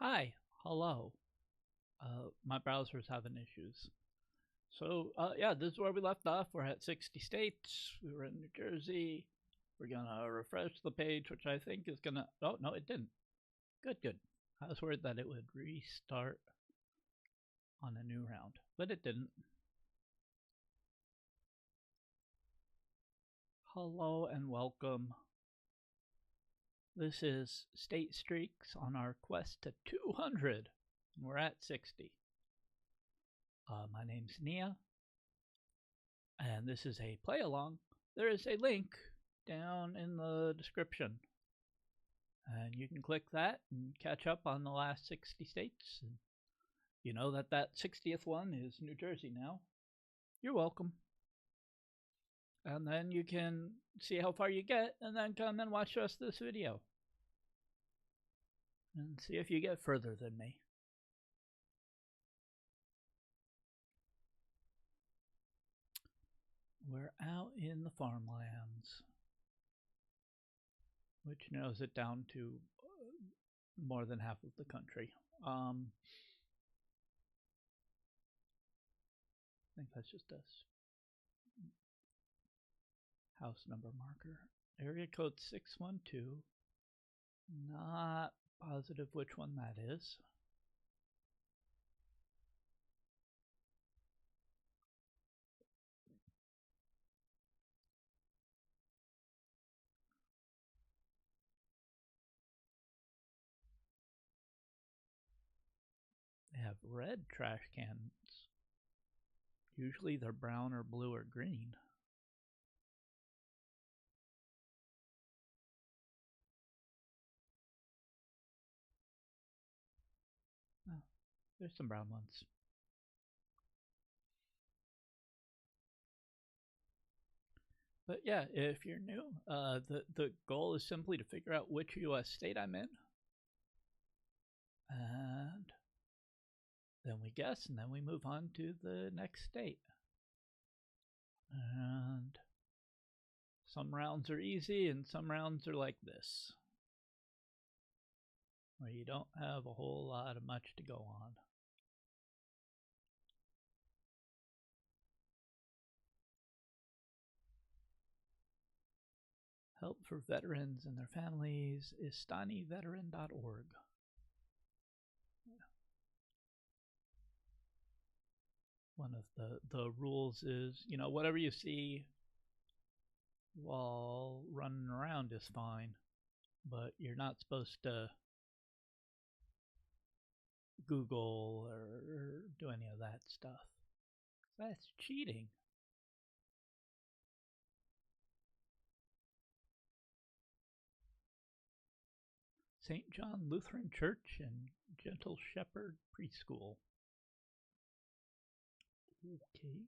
Hi, hello. My browser's having issues. Yeah, this is where we left off. We're at 60 states. We were in New Jersey. We're gonna refresh the page, which I think is gonna. Oh, no, it didn't. Good, good. I was worried that it would restart on a new round, but it didn't. Hello and welcome. This is Statestreaks on our quest to 200. And we're at 60. My name's Nia, and this is a play along. There is a link down in the description, and you can click that and catch up on the last 60 states. And you know that 60th one is New Jersey now. You're welcome. And then you can see how far you get and then come and watch the rest of this video and see if you get further than me. We're out in the farmlands, which narrows it down to more than half of the country. I think that's just us. House number marker. Area code 612. Not positive which one that is. They have red trash cans. Usually they're brown or blue or green. Oh, there's some brown ones. But yeah, if you're new, the goal is simply to figure out which U.S. state I'm in. And then we guess, and then we move on to the next state. And some rounds are easy, and some rounds are like this, where you don't have a whole lot of much to go on. Help for veterans and their families is staniveteran.org. One of the rules is, whatever you see while running around is fine, but you're not supposed to Google or do any of that stuff. That's cheating. St. John Lutheran Church and Gentle Shepherd Preschool. Okay.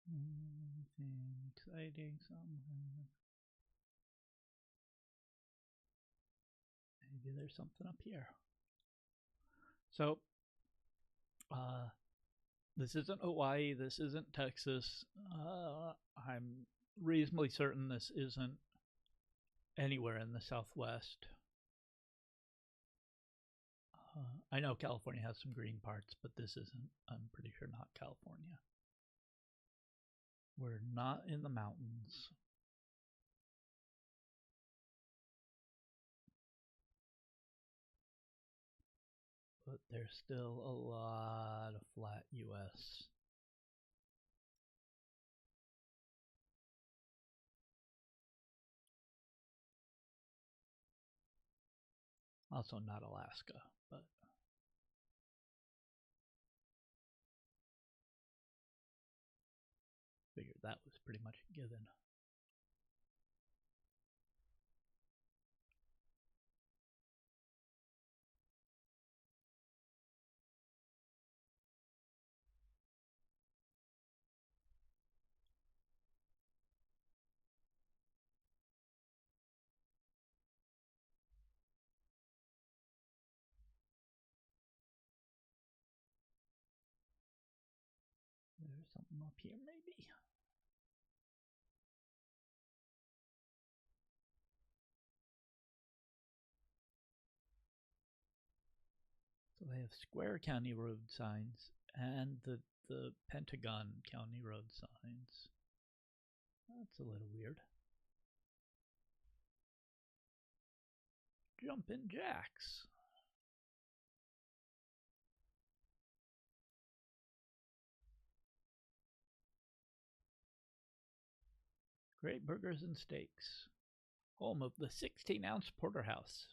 Anything exciting somewhere? Maybe there's something up here. So, this isn't Hawaii, this isn't Texas. I'm reasonably certain this isn't anywhere in the Southwest. I know California has some green parts, but this isn't, I'm pretty sure, not California. We're not in the mountains. But there's still a lot of flat US. Also not Alaska, but figured that was pretty much a given. something up here, maybe. So they have Square County road signs and the Pentagon County road signs. That's a little weird. Jumpin' Jacks. Great Burgers and Steaks. Home of the 16-ounce porterhouse.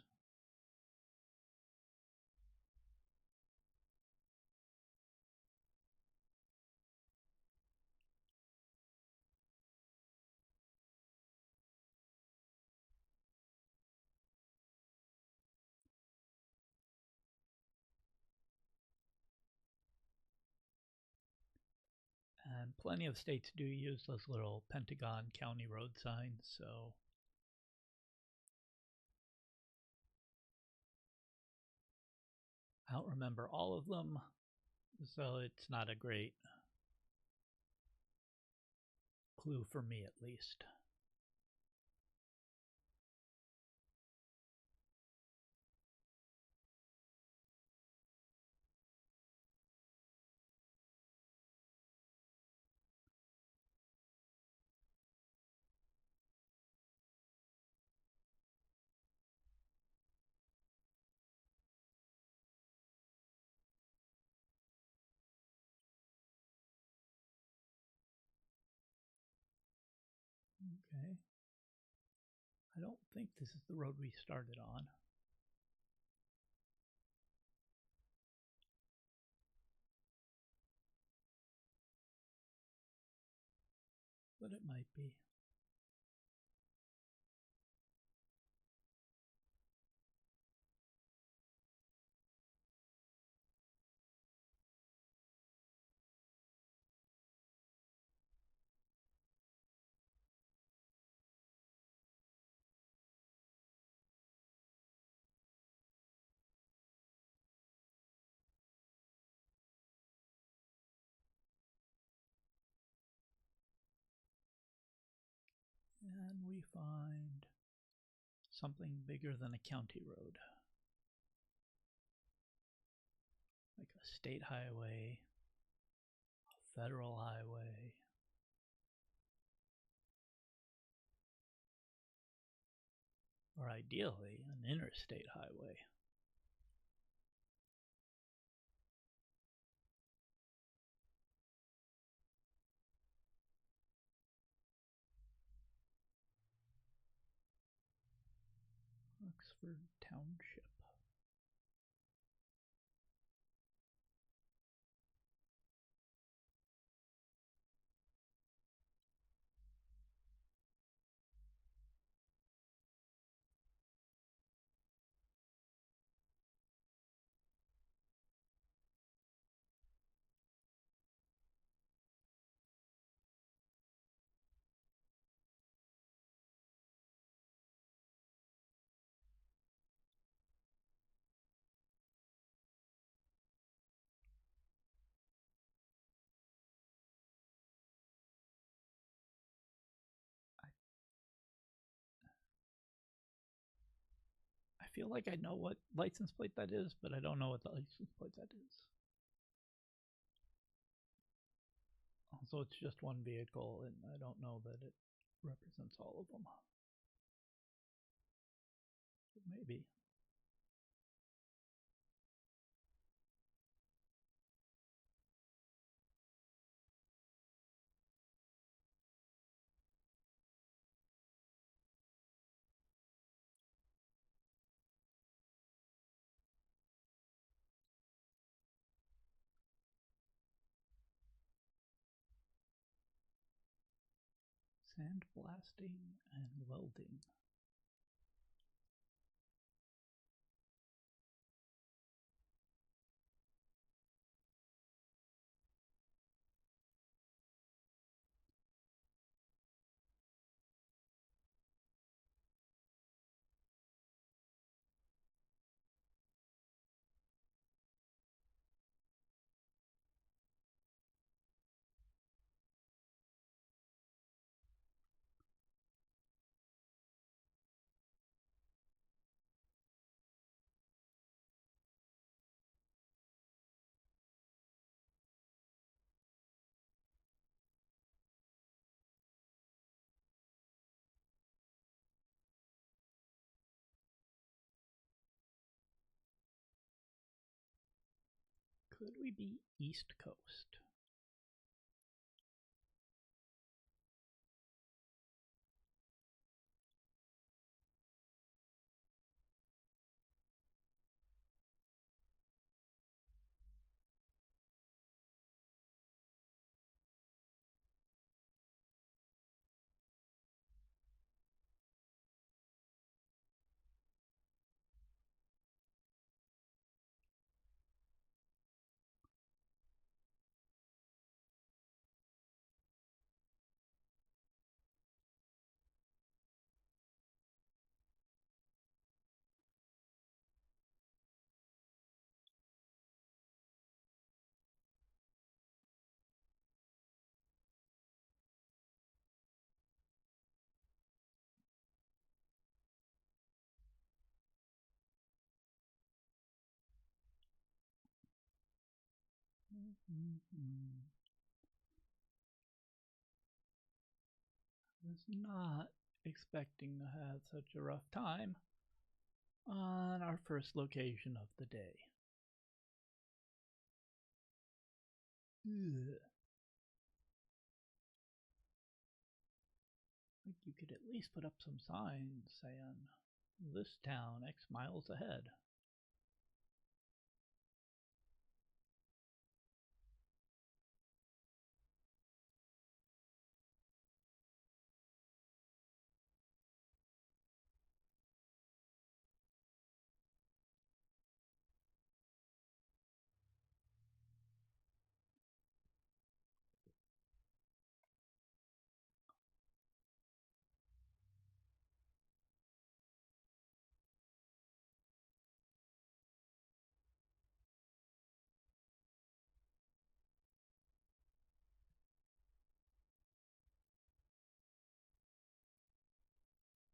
And plenty of states do use those little Pentagon County road signs, so I don't remember all of them, so it's not a great clue for me, at least. Okay. I don't think this is the road we started on. But it might be. And we find something bigger than a county road. Like a state highway, a federal highway. Or ideally, an interstate highway. Oxford Township. I feel like I know what license plate that is, but I don't know what the license plate that is. Also, it's just one vehicle, and I don't know that it represents all of them. But maybe. Sandblasting and welding. Could we be East Coast? Was not expecting to have such a rough time on our first location of the day. Ugh. Like you could at least put up some signs saying, this town X miles ahead.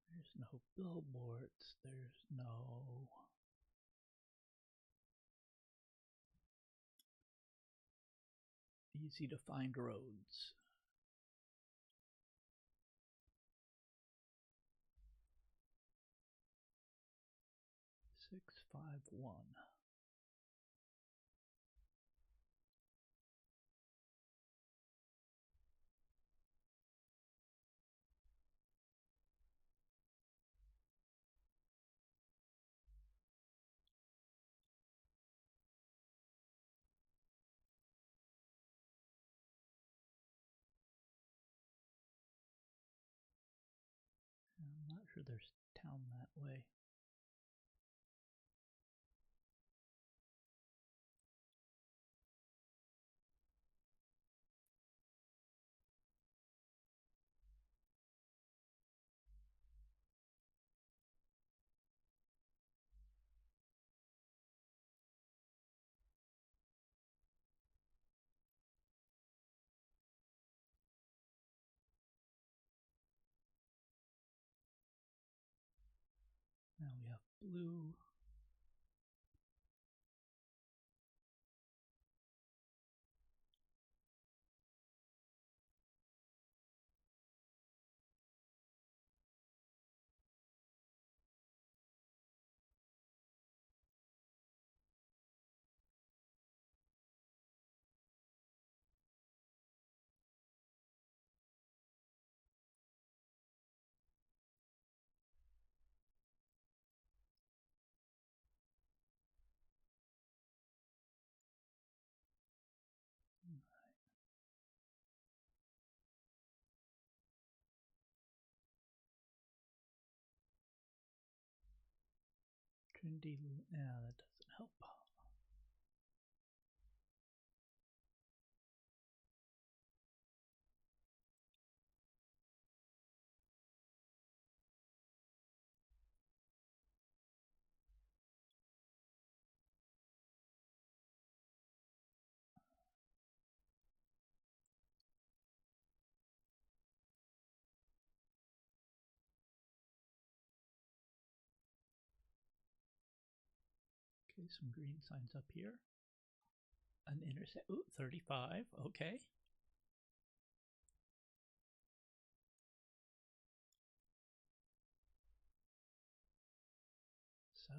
There's no billboards, there's no easy to find roads. Six, 5, 1. I'm not sure there's town that way. Now we have blue. Trinity, yeah, that doesn't help. Okay, some green signs up here. An intersect. Ooh, 35. Okay. So,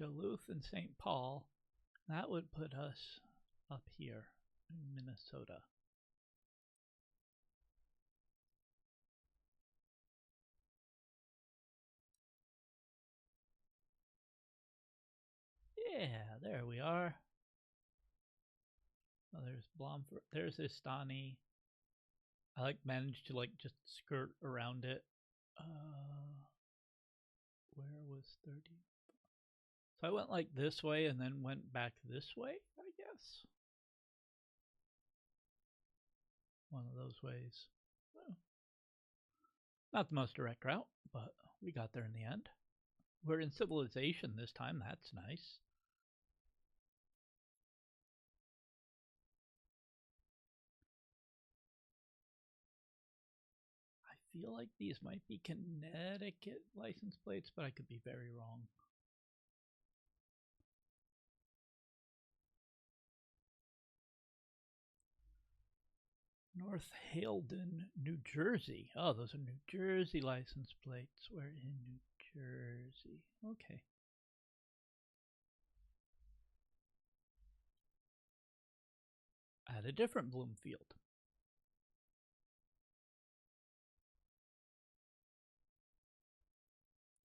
Duluth and St. Paul. That would put us up here in Minnesota. Yeah, there we are. Oh, there's Blomford. There's Istani. I managed to just skirt around it. Where was 30? So I went this way and then went back this way, I guess. One of those ways. Well, not the most direct route, but we got there in the end. We're in civilization this time. That's nice. I feel like these might be Connecticut license plates, but I could be very wrong. North Haledon, New Jersey. Oh, those are New Jersey license plates. We're in New Jersey. Okay. At a different Bloomfield.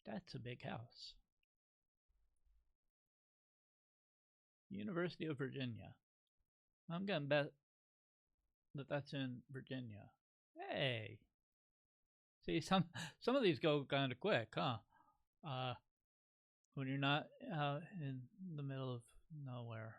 That's a big house. University of Virginia. I'm gonna bet that that's in Virginia. Hey. See, some of these go kind of quick, huh? When you're not out in the middle of nowhere.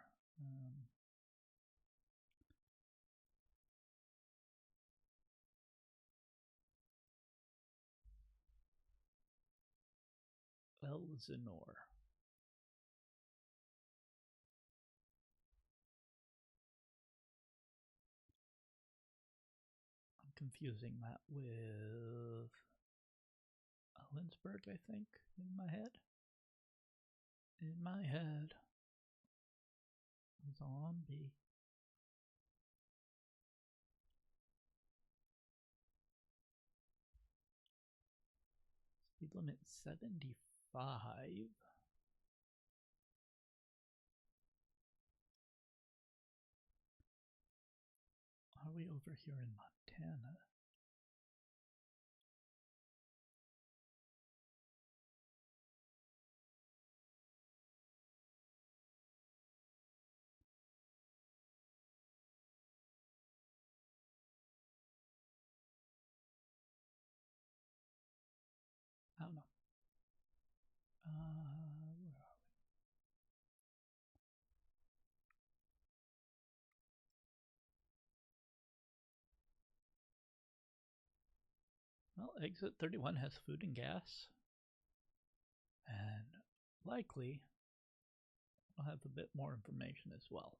Elsinore. I'm confusing that with Lynchburg, I think, in my head. In my head. Zombie. Speed limit 75. Are we over here in Montana? I don't know. Where are we? Well, exit 31 has food and gas. And likely, I'll have a bit more information as well.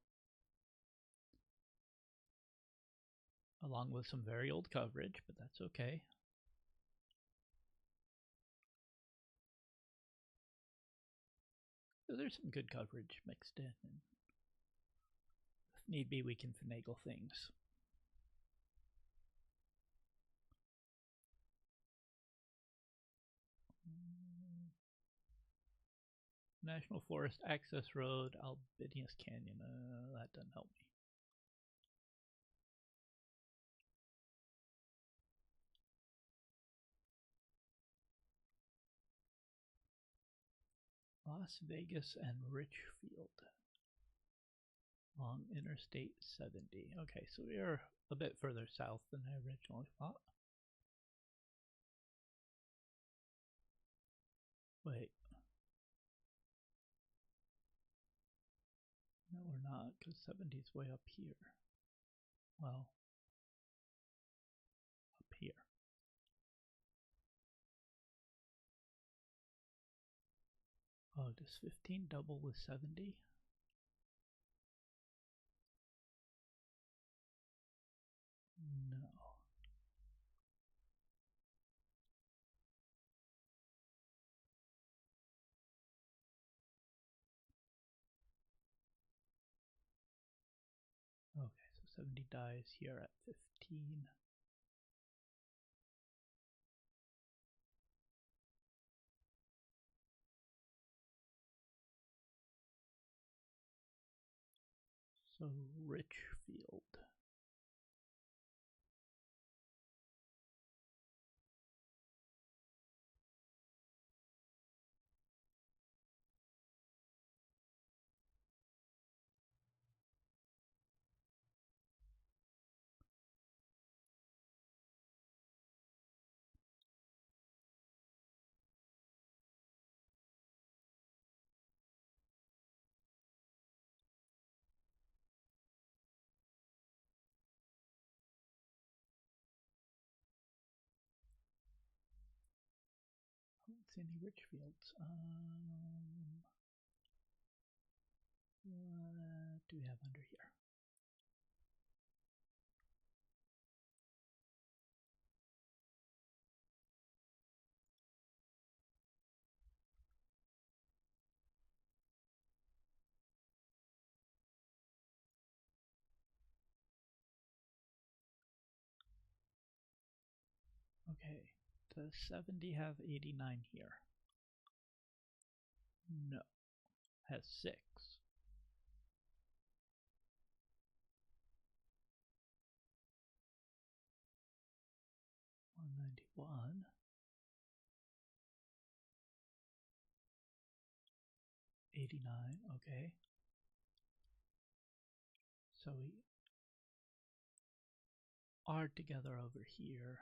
Along with some very old coverage, but that's okay. So there's some good coverage mixed in. And if need be, we can finagle things. National Forest Access Road, Albinius Canyon. That doesn't help me. Las Vegas and Richfield along Interstate 70. Okay, so we are a bit further south than I originally thought. Wait. No, we're not, because 70 is way up here. Well, up here. Oh, does 15 double with 70? No. Okay, so 70 dies here at 15. So Richfield. I don't see any Richfields. What do we have under here? Okay, does 70 have 89 here? No, has 6. 191. 89, okay. So we are together over here,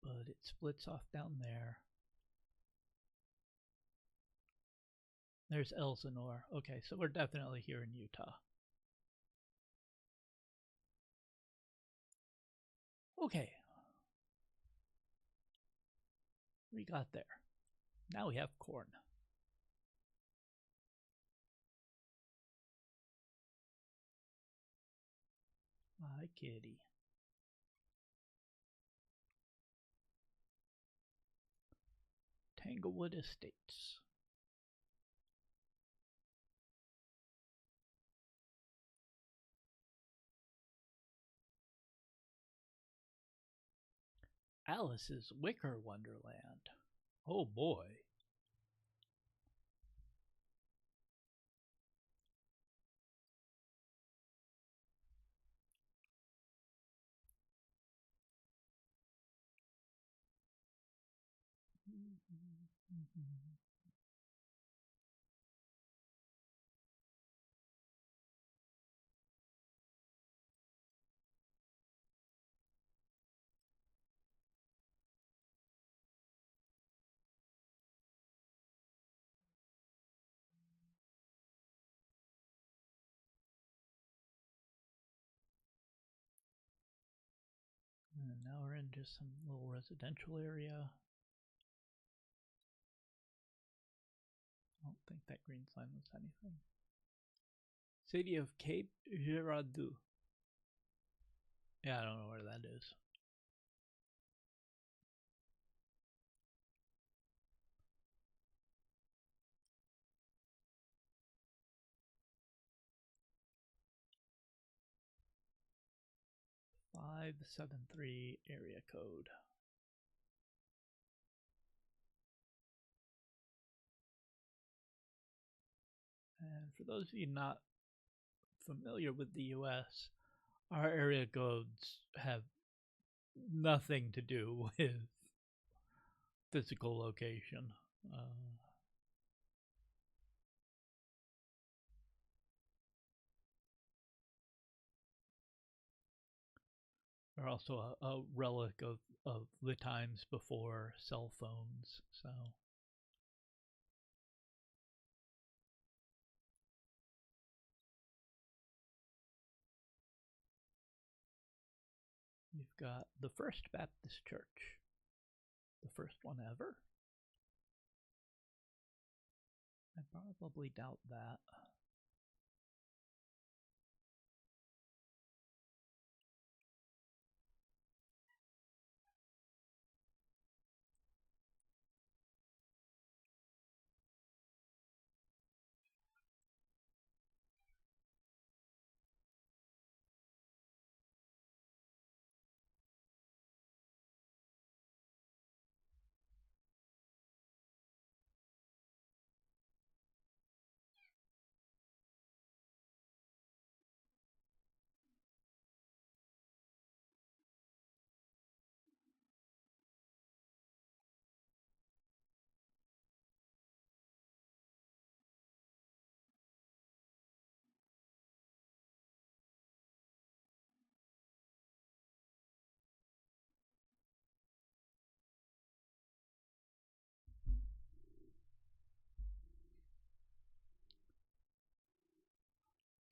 but it splits off down there. There's Elsinore. Okay, so we're definitely here in Utah. Okay. We got there. Now we have corn. Hi, kitty. Tanglewood Estates. Alice's Wicker Wonderland. Oh boy. And now we're in just some little residential area. I don't think that green sign was anything. City of Cape Girardeau. Yeah, I don't know where that is. .573 area code. And for those of you not familiar with the US, our area codes have nothing to do with physical location. They're also a relic of the times before cell phones, so. We've got the First Baptist Church, the first one ever. I probably doubt that.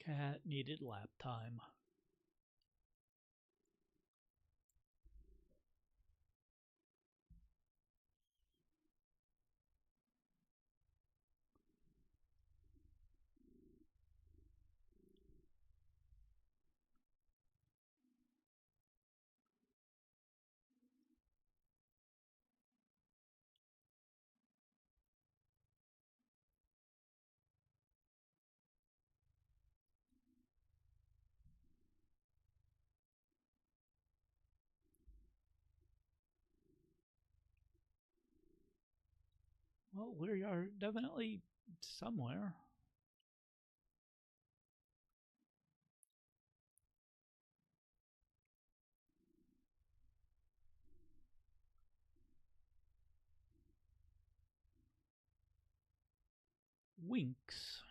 Cat needed lap time. Well, we are definitely somewhere. Winks.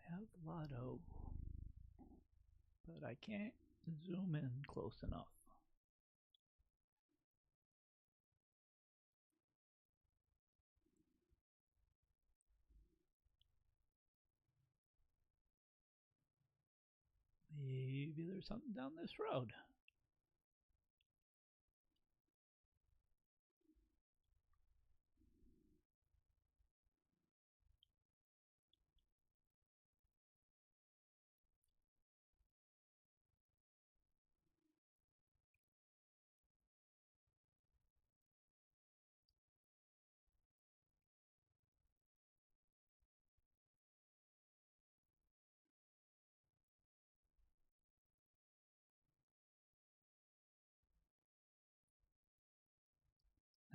I have Lotto, but I can't zoom in close enough. Maybe there's something down this road.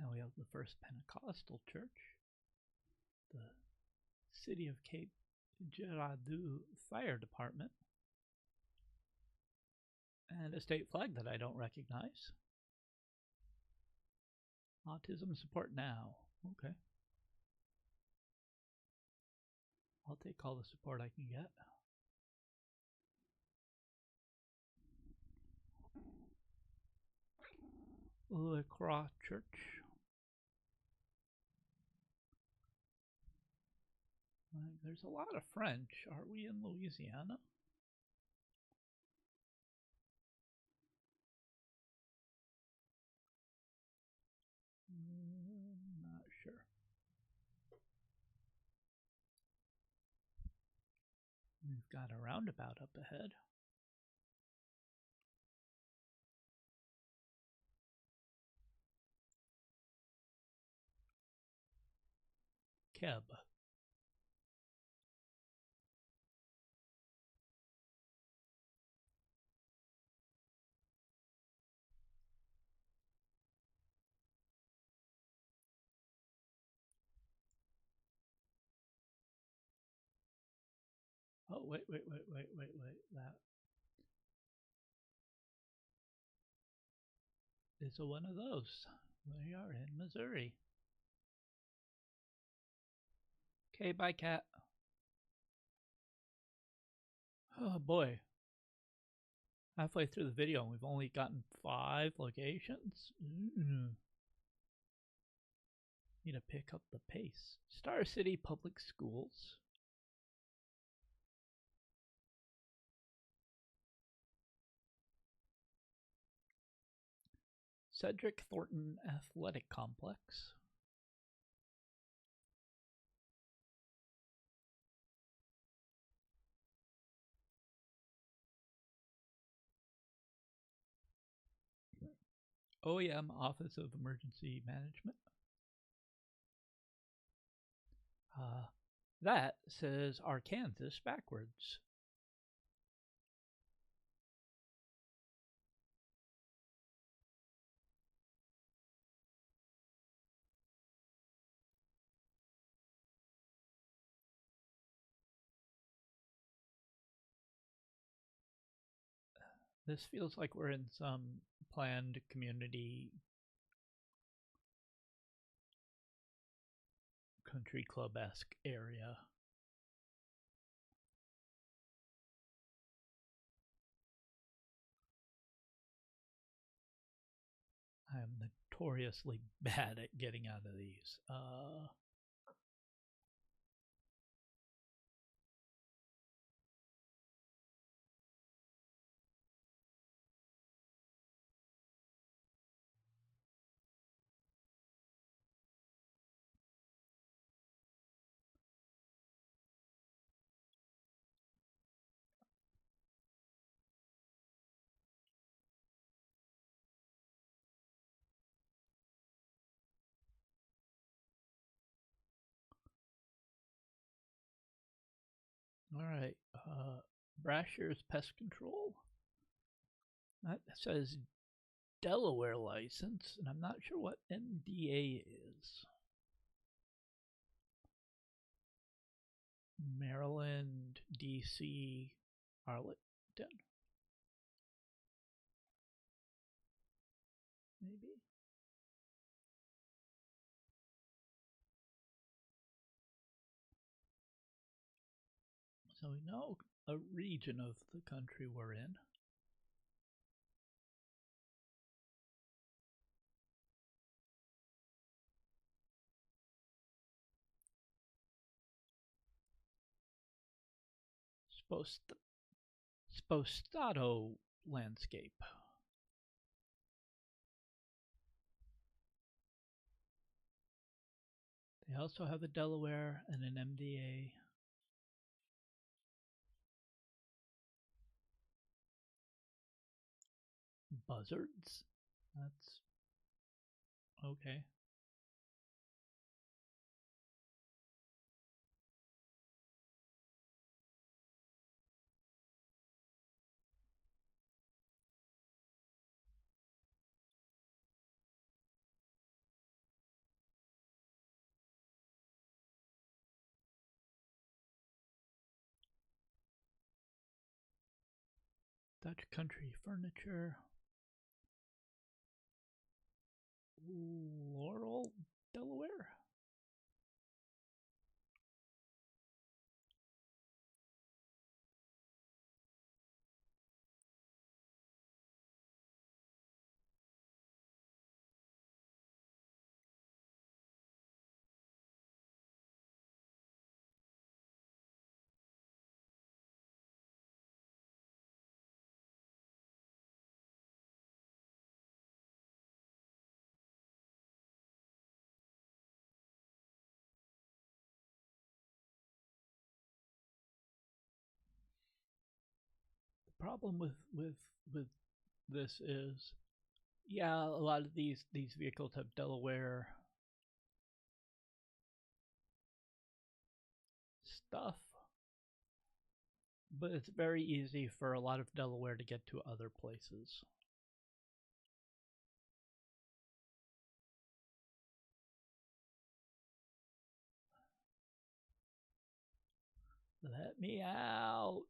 Now we have the First Pentecostal Church, the City of Cape Girardeau Fire Department, and a state flag that I don't recognize. Autism support now. Okay. I'll take all the support I can get. La Croix Church. There's a lot of French. Are we in Louisiana? Not sure. We've got a roundabout up ahead. Keb. Oh, wait. That is one of those. We are in Missouri. Okay, bye, cat. Oh, boy. Halfway through the video, and we've only gotten 5 locations. Need to pick up the pace. Star City Public Schools. Cedric Thornton Athletic Complex. OEM Office of Emergency Management. That says Arkansas backwards. This feels like we're in some planned community country club-esque area. I'm notoriously bad at getting out of these. All right. Brasher's Pest Control. That says Delaware license, and I'm not sure what MDA is. Maryland, DC, Arlington. Maybe. So we know a region of the country we're in. Spostato landscape. They also have a Delaware and an MDA. Buzzards. That's okay. Dutch country furniture. Laurel, Delaware. The problem with this is, yeah, a lot of these vehicles have Delaware stuff, but it's very easy for a lot of Delaware to get to other places. Let me out.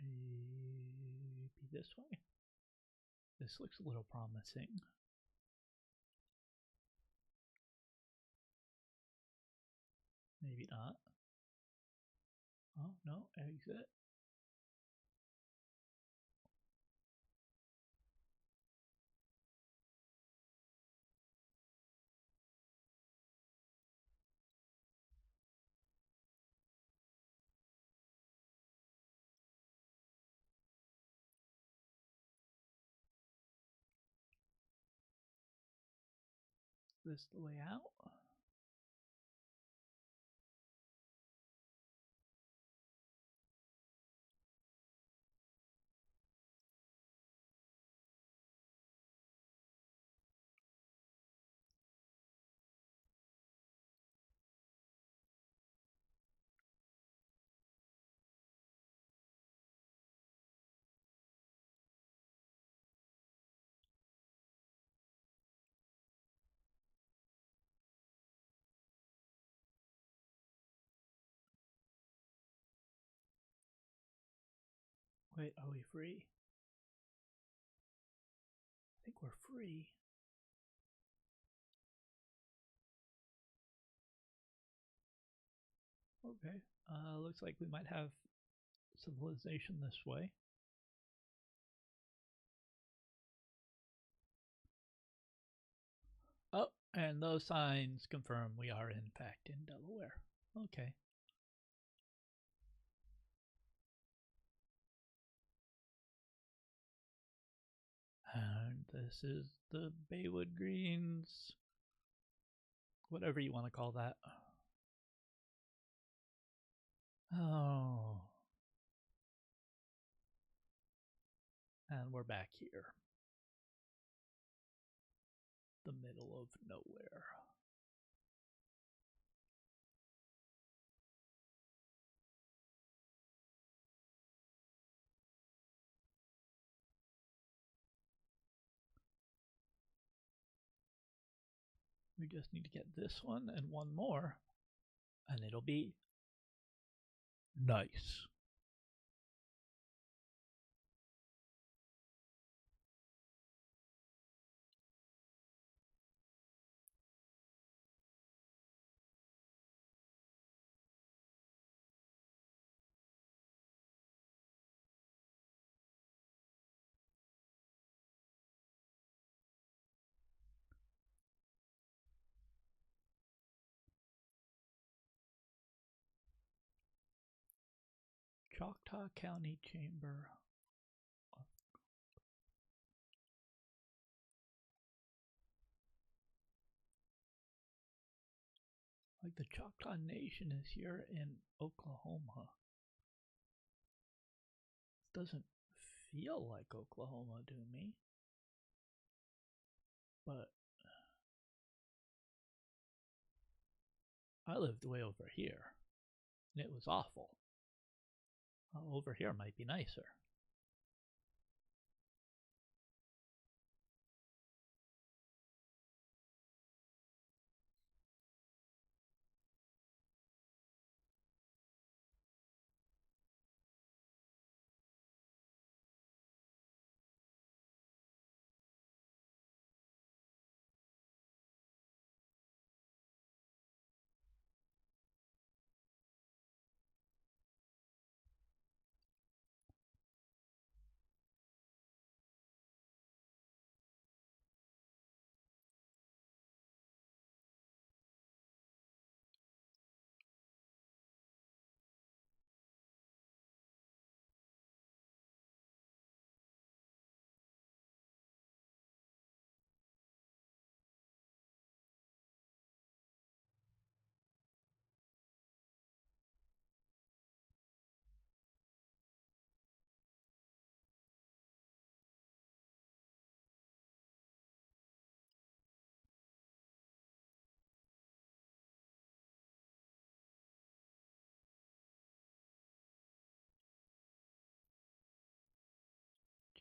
Maybe this way. This looks a little promising. Maybe not. Oh, no, exit. this the way out? Wait, are we free? I think we're free. Okay, looks like we might have civilization this way. Oh, and those signs confirm we are in fact in Delaware. Okay. And this is the Baywood Greens, whatever you want to call that. Oh. And we're back here. The middle of nowhere. We just need to get this one and one more, and it'll be nice. Choctaw County Chamber. Like the Choctaw Nation is here in Oklahoma. It doesn't feel like Oklahoma to me, but I lived way over here, and it was awful. Over here might be nicer.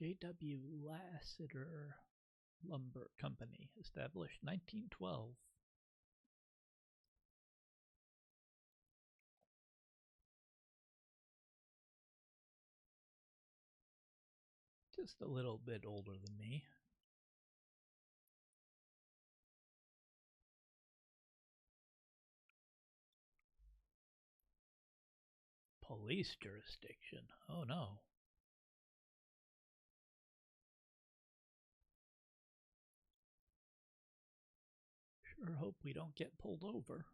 J.W. Lassiter Lumber Company, established 1912. Just a little bit older than me. Police jurisdiction. Oh no. Sure hope we don't get pulled over.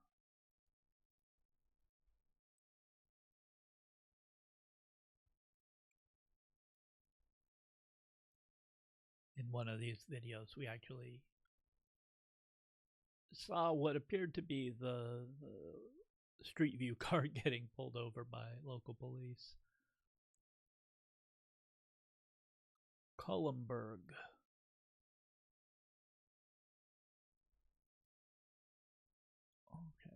In one of these videos, we actually saw what appeared to be the Street View car getting pulled over by local police. Cullenberg. Okay.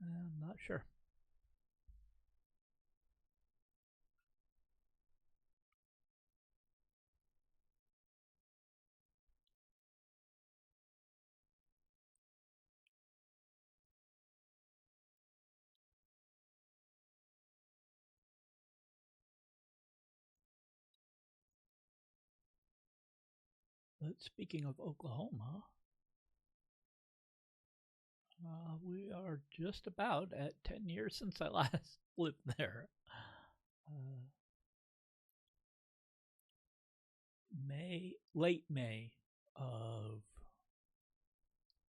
I'm not sure. But speaking of Oklahoma, we are just about at 10 years since I last lived there. Late May of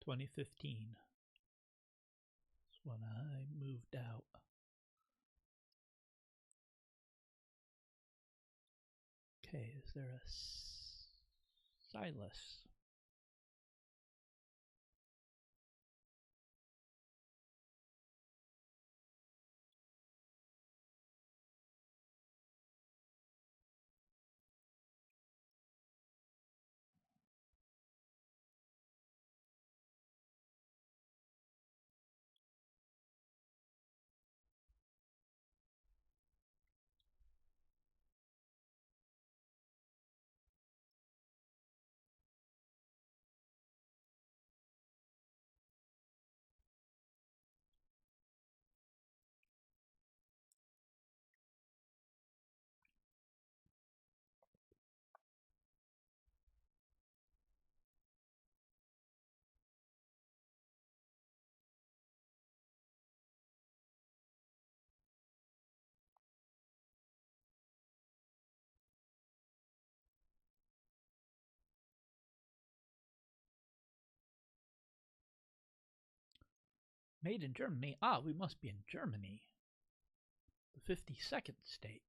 2015 is when I moved out. Okay, is there a Silas? Made in Germany? Ah, we must be in Germany. The 52nd state.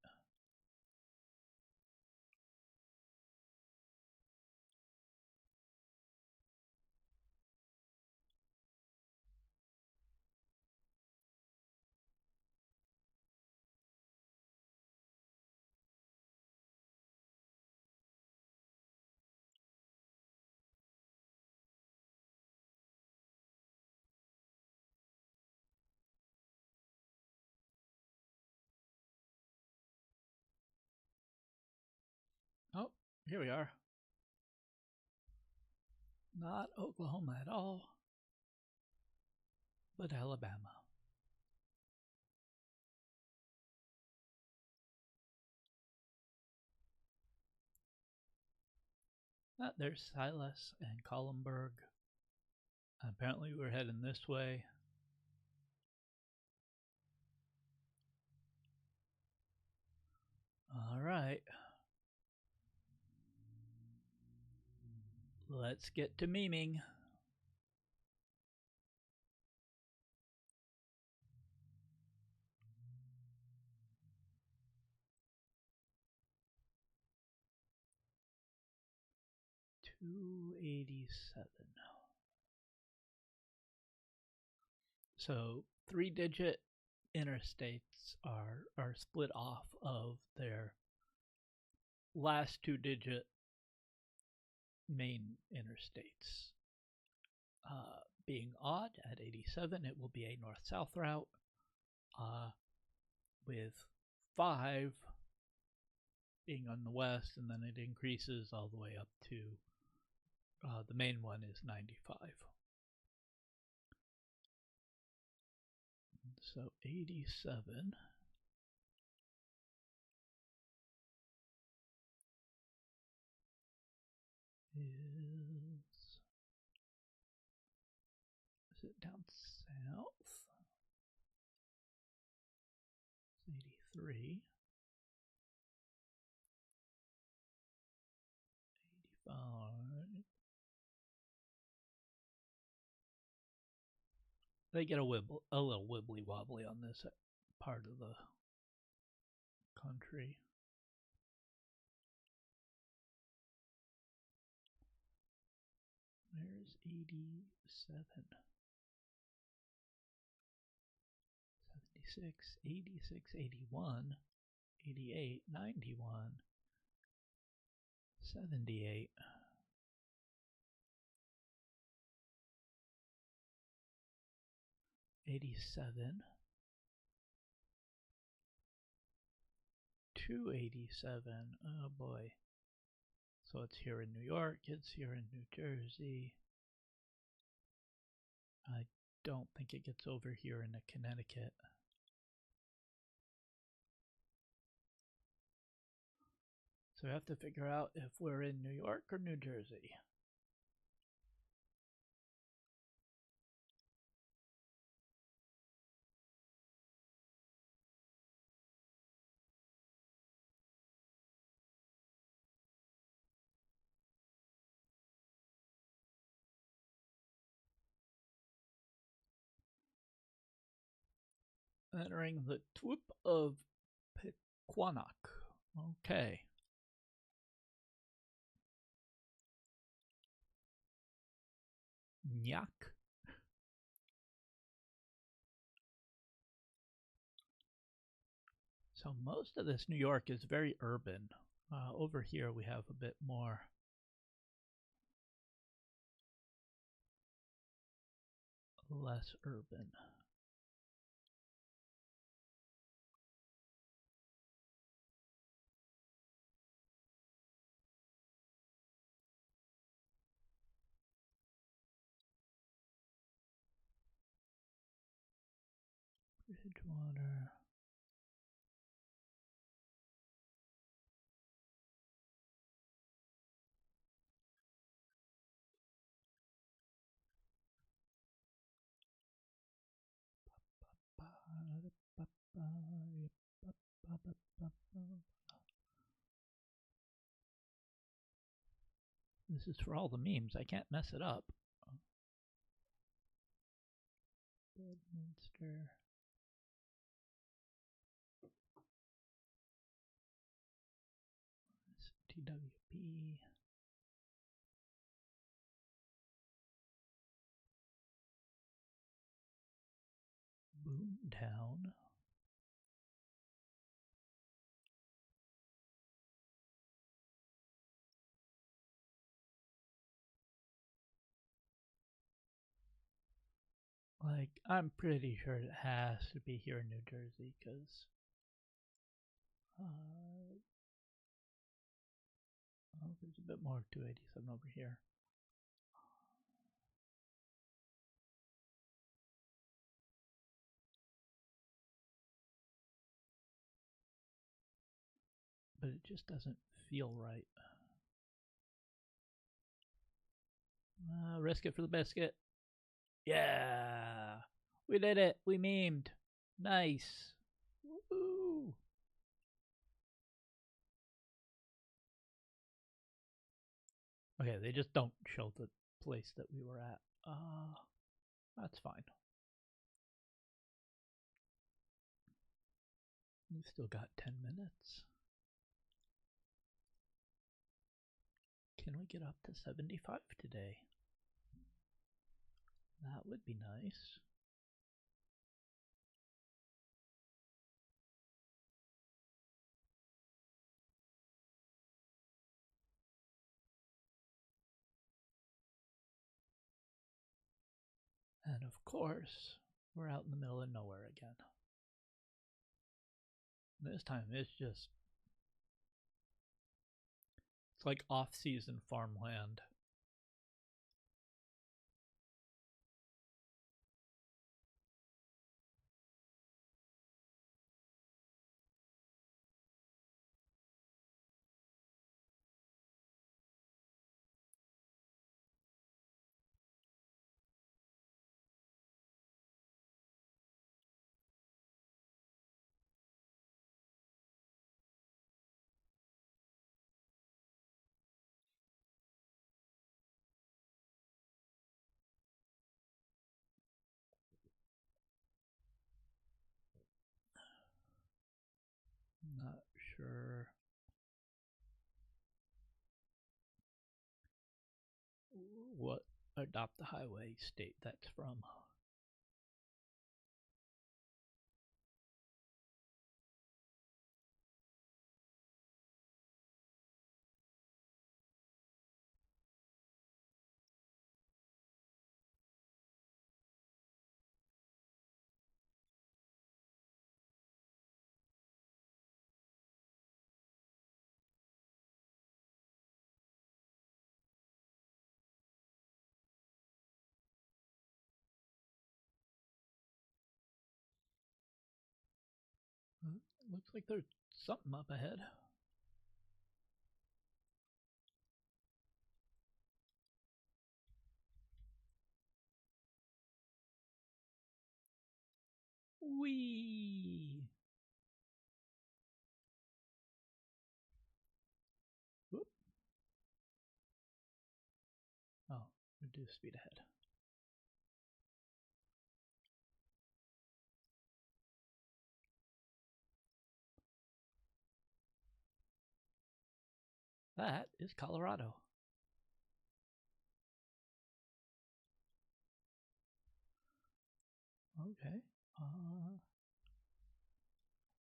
Oh, here we are. Not Oklahoma at all, but Alabama. There's Silas and Collenberg. Apparently, we're heading this way. All right. Let's get to memeing. $287. So 3-digit interstates are split off of their last 2-digit main interstates. being odd at 87, it will be a north-south route with 5 being on the west, and then it increases all the way up to the main one is 95. So 87 is it down south? 83, 85. They get a little wibbly wobbly on this part of the country. Where's 87? 76, 86, 81, 88, 91, 78. 87, 287. Oh boy. So it's here in New York, it's here in New Jersey. I don't think it gets over here in Connecticut. So we have to figure out if we're in New York or New Jersey. Entering the Twip of Pequannock. Okay. Nyack. So most of this New York is very urban. Over here we have a bit more less urban. Bridgewater. This is for all the memes. I can't mess it up. Bedminster. TWP. Boomtown. Like, I'm pretty sure it has to be here in New Jersey, because oh, there's a bit more 287 over here. But it just doesn't feel right. Risk it for the biscuit. Yeah! We did it! We memed! Nice! Woohoo! Okay, they just don't show the place that we were at. That's fine. We've still got 10 minutes. Can we get up to 75 today? That would be nice. course, we're out in the middle of nowhere again. This time it's like off-season farmland. Not sure what Adopt the Highway state that's from. Looks like there's something up ahead. Whee! Whoop. Oh, reduce speed ahead. That is Colorado. Okay.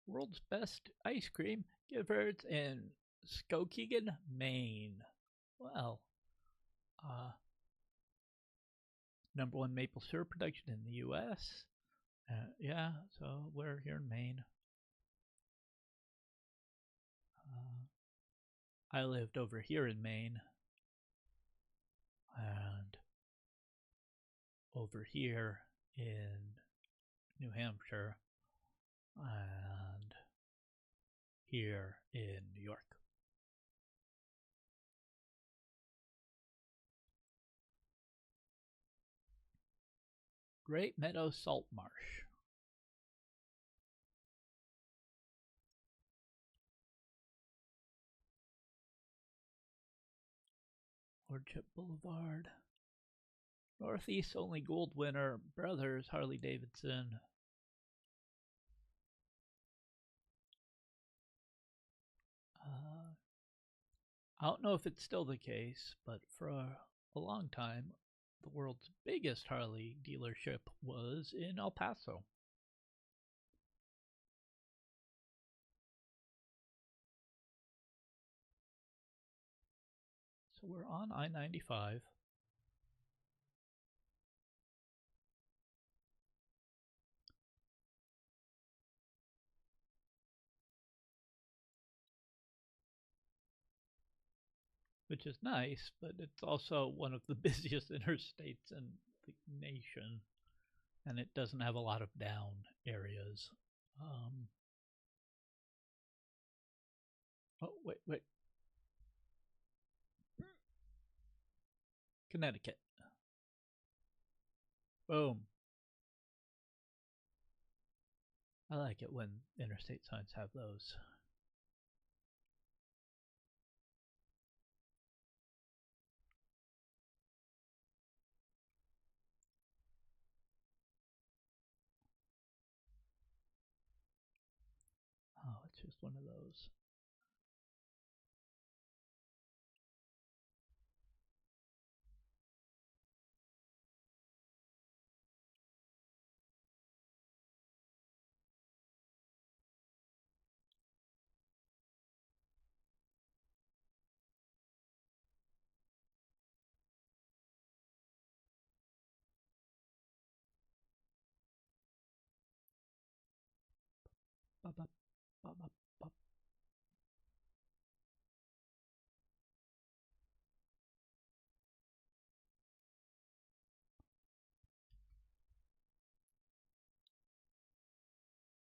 World's best ice cream Giffords in Skowhegan, Maine. Well, #1 maple syrup production in the U.S. Yeah, so we're here in Maine. I lived over here in Maine, and over here in New Hampshire, and here in New York. Great Meadow Salt Marsh. Lordship Boulevard. Northeast only gold winner, Brothers Harley Davidson. I don't know if it's still the case, but for a long time, the world's biggest Harley dealership was in El Paso. So we're on I-95. Which is nice, but it's also one of the busiest interstates in the nation, and it doesn't have a lot of down areas. Oh, wait. Connecticut. Boom. I like it when interstate signs have those. Oh, it's just one of those. Ba, ba, ba, ba, ba.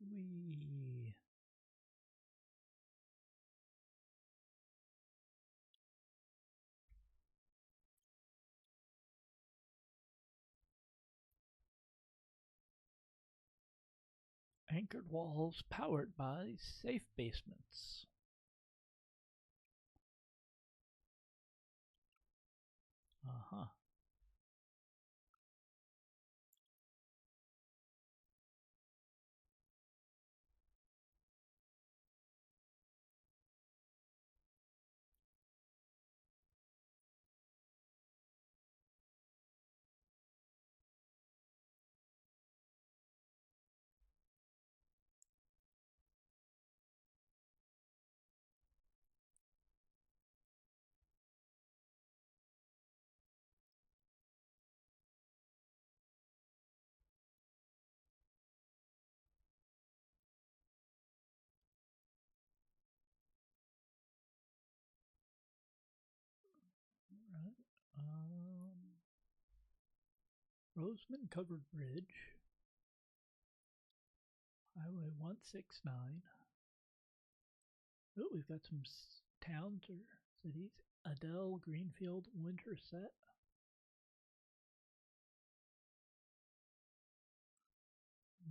We anchored walls powered by safe basements. Uh-huh. Right. Roseman Covered Bridge, Highway 169. Oh, we've got some towns or cities. Adele, Greenfield, Winterset.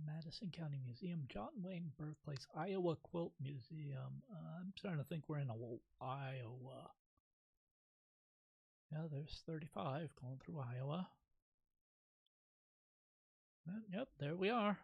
Madison County Museum, John Wayne Birthplace, Iowa Quilt Museum. I'm starting to think we're in Iowa. Yeah, there's 35 going through Iowa. Yep, there we are.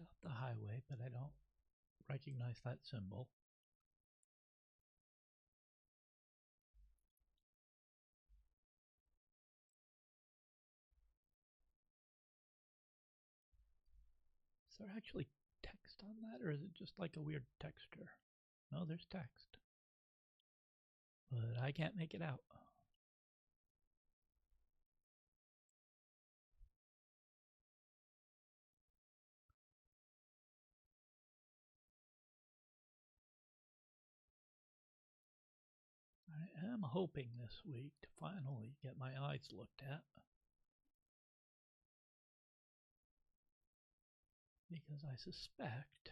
Up the highway, but I don't recognize that symbol. Is there actually text on that, or is it just like a weird texture? No, there's text. But I can't make it out. I am hoping this week to finally get my eyes looked at. Because I suspect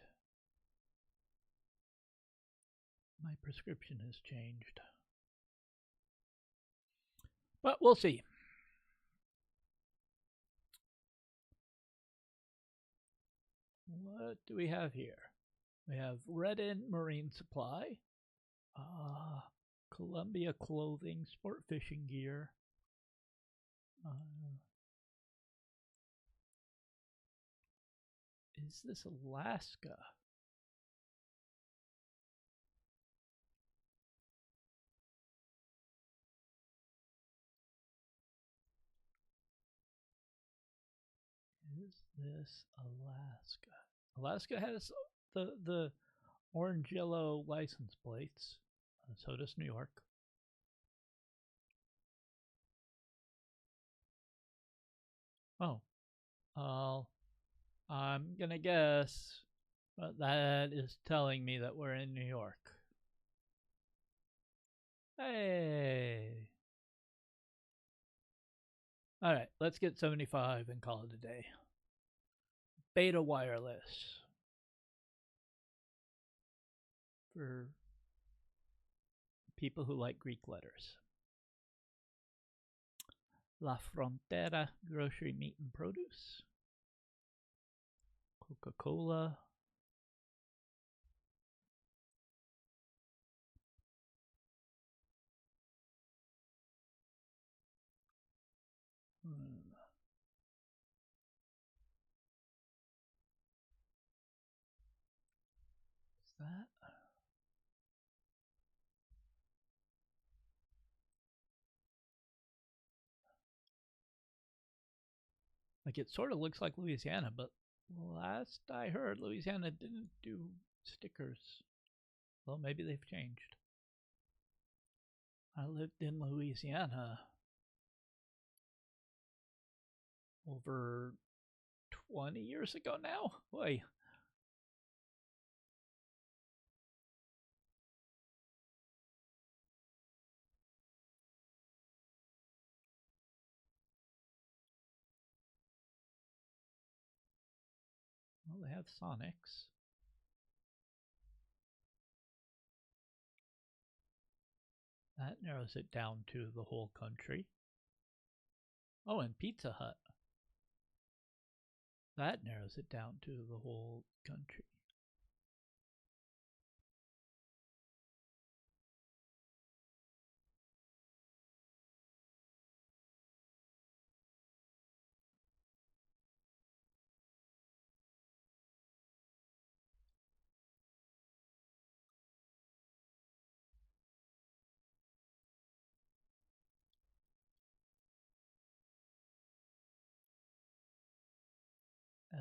my prescription has changed. But we'll see. What do we have here? We have Red Inn Marine Supply, Columbia Clothing, Sport Fishing Gear. Is this Alaska? Is this Alaska? Alaska has the orange yellow license plates. So does New York. Oh, I'm gonna guess that is telling me that we're in New York. Hey. All right, let's get 75 and call it a day. Beta Wireless for people who like Greek letters. La Frontera Grocery Meat and Produce. Coca-Cola. Is that? Like it sort of looks like Louisiana, but last I heard, Louisiana didn't do stickers. Well, maybe they've changed. I lived in Louisiana over 20 years ago now. Boy. Well, they have Sonics. That narrows it down to the whole country. Oh, and Pizza Hut. That narrows it down to the whole country.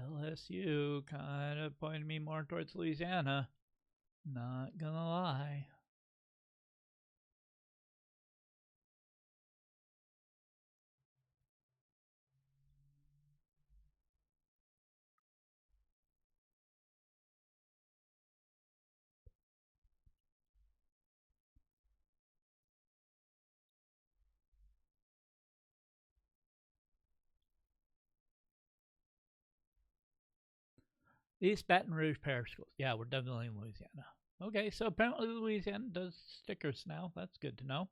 LSU kind of pointed me more towards Louisiana. Not gonna lie. East Baton Rouge Parish Schools. Yeah, we're definitely in Louisiana. Okay, so apparently Louisiana does stickers now. That's good to know.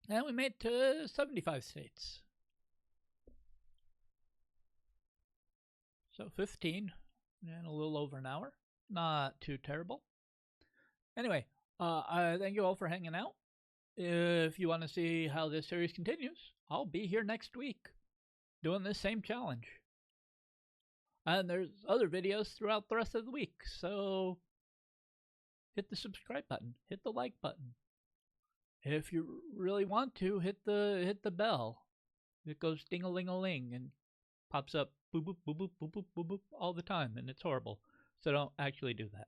And we made it to 75 states. So 15 and a little over an hour. Not too terrible. Anyway, I thank you all for hanging out. If you want to see how this series continues, I'll be here next week doing this same challenge. And there's other videos throughout the rest of the week, so hit the subscribe button, hit the like button. If you really want to, hit the bell. It goes ding-a-ling-a-ling and pops up boop boop boop boop boop boop boop boop all the time, and it's horrible. So don't actually do that.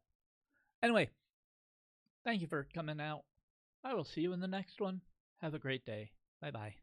Anyway, thank you for coming out. I will see you in the next one. Have a great day. Bye bye.